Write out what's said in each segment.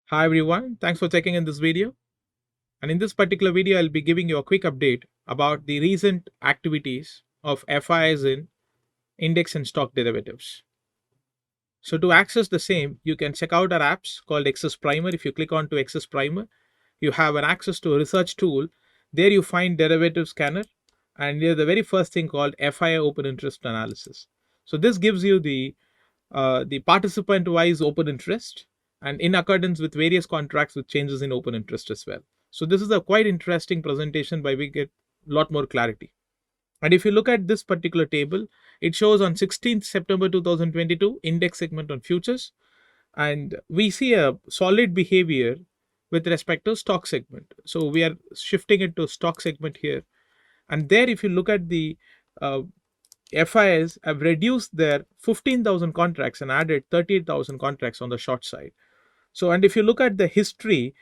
Hi everyone, thanks for checking in this video. And in this particular video, I'll be giving you a quick update about the recent activities of FIIs in index and stock derivatives. So to access the same, you can check out our apps called EQSIS Primer. If you click on to EQSIS Primer, you have an access to a research tool. There you find derivative scanner and near the very first thing called FII Open Interest analysis. So this gives you the participant-wise open interest and in accordance with various contracts with changes in open interest as well. So this is a quite interesting presentation by we get a lot more clarity. And if you look at this particular table, it shows on 16th September 2022 index segment on futures, and we see a solid behavior with respect to stock segment. So we are shifting it to stock segment here, and there if you look at the uh, FIs have reduced their 15,000 contracts and added 38,000 contracts on the short side. So, and if you look at the history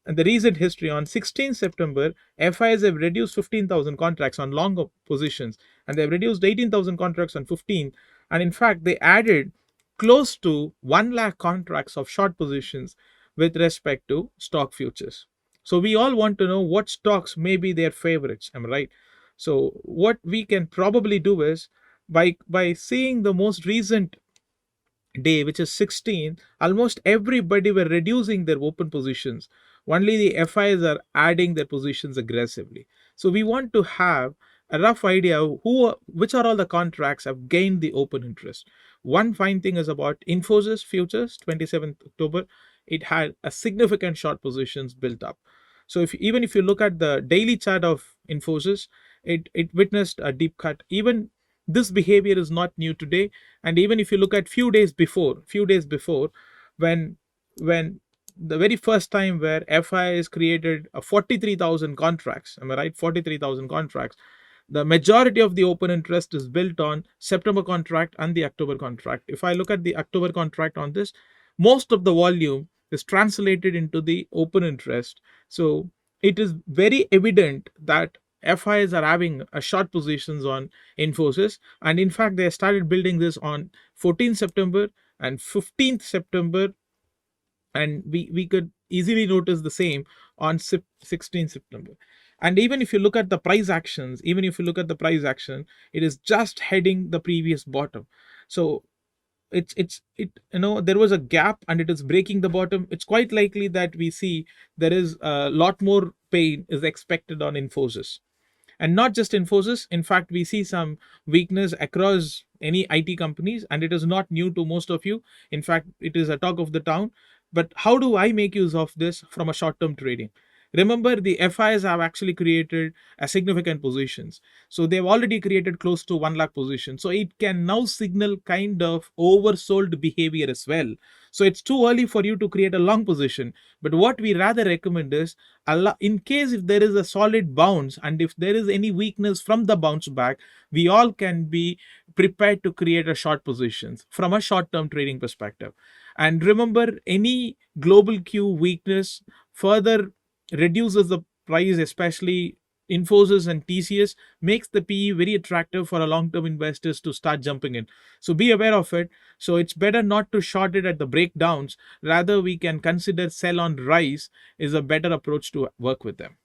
and the recent history on 16th September, FIs have reduced 15,000 contracts on long positions and they've reduced 18,000 contracts on 15. And in fact, they added close to 1 lakh contracts of short positions with respect to stock futures. So we all want to know what stocks may be their favorites. Am I right? So what we can probably do is by seeing the most recent day, which is 16, almost everybody were reducing their open positions. Only the FIs are adding their positions aggressively. So we want to have a rough idea of which are all the contracts have gained the open interest. One fine thing is about Infosys futures, 27th October, it had a significant short positions built up. So even if you look at the daily chart of Infosys, it witnessed a deep cut. Even this behavior is not new today, and even if you look at few days before, when when the very first time where FI is created 43,000 contracts, am I right? 43,000 contracts. The majority of the open interest is built on September contract and the October contract. If I look at the October contract on this, most of the volume is translated into the open interest. So it is very evident that FIs are having a short positions on Infosys, and in fact they started building this on 14th September and 15th September, and we could easily notice the same on 16th September. And even if you look at the price actions, even if you look at the price action, it is just heading the previous bottom. So there was a gap and it is breaking the bottom. It's quite likely that we see there is a lot more pain is expected on Infosys, and not just Infosys. In fact, we see some weakness across any IT companies, and it is not new to most of you. In fact, it is a talk of the town. But how do I make use of this from a short term trading? Remember, the FIs have actually created a significant positions. So they've already created close to 1 lakh positions. So it can now signal kind of oversold behavior as well. So it's too early for you to create a long position. But what we rather recommend is, in case if there is a solid bounce and if there is any weakness from the bounce back, we all can be prepared to create a short positions from a short term trading perspective. And remember, any global Q weakness further reduces the price, especially Infosys and TCS, makes the PE very attractive for a long-term investors to start jumping in. So be aware of it. So it's better not to short it at the breakdowns. Rather, we can consider sell on rise is a better approach to work with them.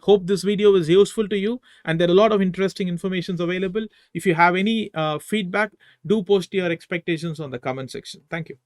Hope this video was useful to you, and there are a lot of interesting informations available. If you have any feedback, do post your expectations on the comment section. Thank you.